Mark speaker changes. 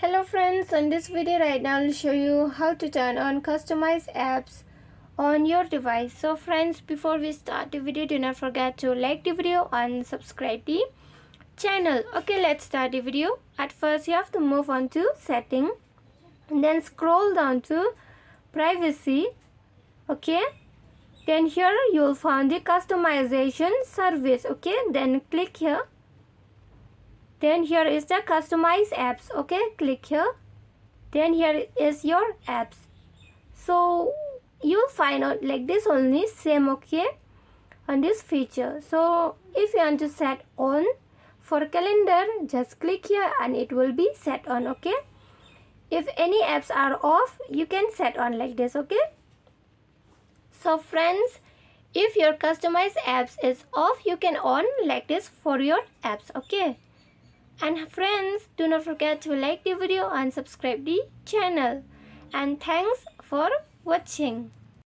Speaker 1: Hello friends, in this video right now I'll show you how to turn on customized apps on your device. So friends, before we start the video, do not forget to like the video and subscribe the channel. Okay, let's start the video. At first you have to move on to setting and then scroll down to privacy. Okay, then here you'll find the customization service. Okay, then click here. Then here is the customize apps. Okay, click here. Then here is your apps. So you'll find out like this only same. Okay, on this feature. So if you want to set on for calendar, just click here and it will be set on. Okay, if any apps are off, you can set on like this. Okay, so friends, if your customized apps is off, you can on like this for your apps. Okay, and friends, do not forget to like the video and subscribe the channel. And thanks for watching.